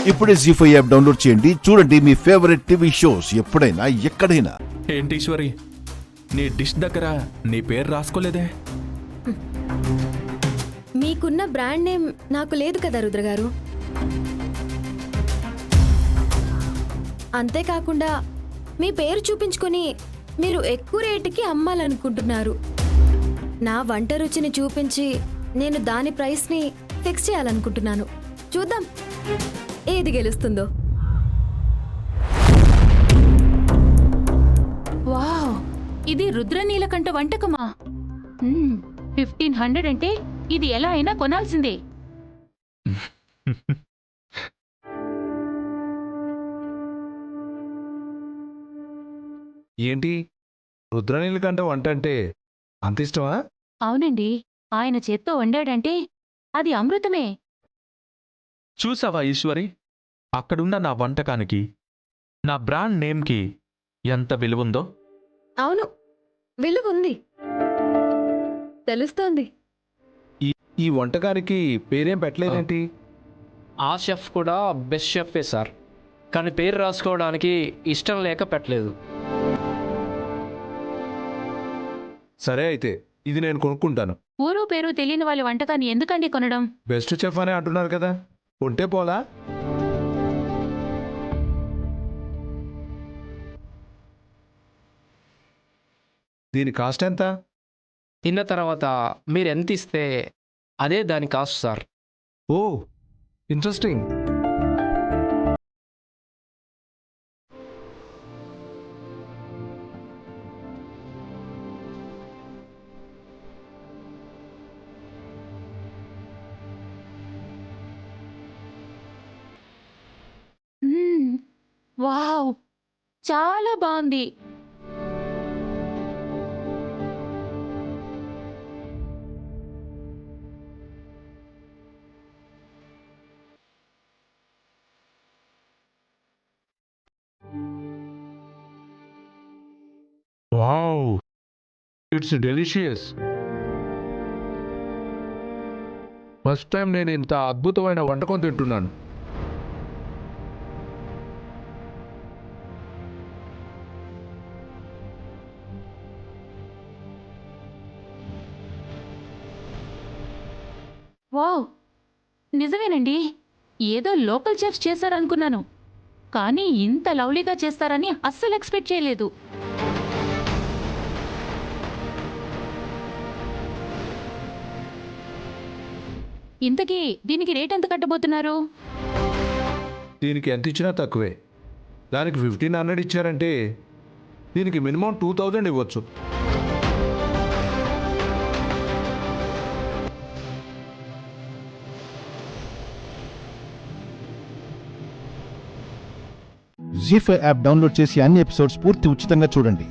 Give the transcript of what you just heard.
ఇప్పుడే జీ5 app download చేయండి. చూడండి మీ ఫేవరెట్ టీవీ షోస్ ఎప్పుడైనా ఎక్కడైనా. ఏంటి ఈశ్వరి, నీ డిష్ దగ్గర నీ పేరు రాసుకోలేదే? మీకున్న బ్రాండ్ నేమ్ నాకు లేదు కదా రుద్ర గారు. అంతేకాకుండా మీ పేరు చూపించుకొని మీరు ఎక్కువ రేటుకి అమ్మాలనుకుంటున్నారు. నా వంట రుచిని చూపించి నేను దాని ప్రైస్ని ఫిక్స్ చేయాలనుకుంటున్నాను. చూద్దాం ఏది గెలుస్తుందో. వావ్, ఇది రుద్రనీలకంఠ వంటకమా? 1500 అంటే ఇది ఎలా అయినా కొనాల్సిందే. ఏంటి, రుద్రనీలకంఠ వంట అంటే అంత ఇష్టమా? అవునండి, ఆయన చేత్తో వండాడంటే అది అమృతమే. చూసావా ఈశ్వరి, అక్కడున్న నా వంటకానికి, నా బ్రాండ్ నేమ్కి ఎంత విలువుందో? అవును, విలువ ఉంది, తెలుస్తోంది. ఈ వంటకానికి పేరేం పెట్టలేదేంటి? ఆ షెఫ్ కూడా బెస్ట్ షెఫే సార్, కానీ పేరు రాసుకోవడానికి ఇష్టం లేక పెట్టలేదు. సరే అయితే ఇది నేను కొనుక్కుంటాను. ఊరు పేరు తెలియని వాళ్ళ వంటకాన్ని ఎందుకండి కొనడం? బెస్ట్ చెఫ్ అని అంటున్నారు కదా, కొంటే పోలా? దీని కాస్ట్ ఎంత? తిన్న తర్వాత మీరు ఎంత ఇస్తే అదే దాని కాస్ట్ సార్. ఓ, ఇంట్రెస్టింగ్. వావ్, చాలా బాగుంది. Wow, it's delicious. First time నేను ఇంత అద్భుతమైన వంటకం తింటున్నాను. వావ్, నిజమేనండి, ఏదో లోకల్ చెఫ్స్ చేశారనుకున్నాను, కానీ ఇంత లవ్లీగా చేస్తారని అస్సలు ఎక్స్పెక్ట్ చేయలేదు. ఇంతకీ దీనికి రేట్ ఎంత కట్టబోతున్నారు? దీనికి ఎంత ఇచ్చినా తక్కువే. దానికి 1500 ఇచ్చారంటే దీనికి మినిమం 2000 ఇవ్వచ్చు. జీ5 యాప్ డౌన్లోడ్ చేసి అన్ని ఎపిసోడ్స్ పూర్తి ఉచితంగా చూడండి.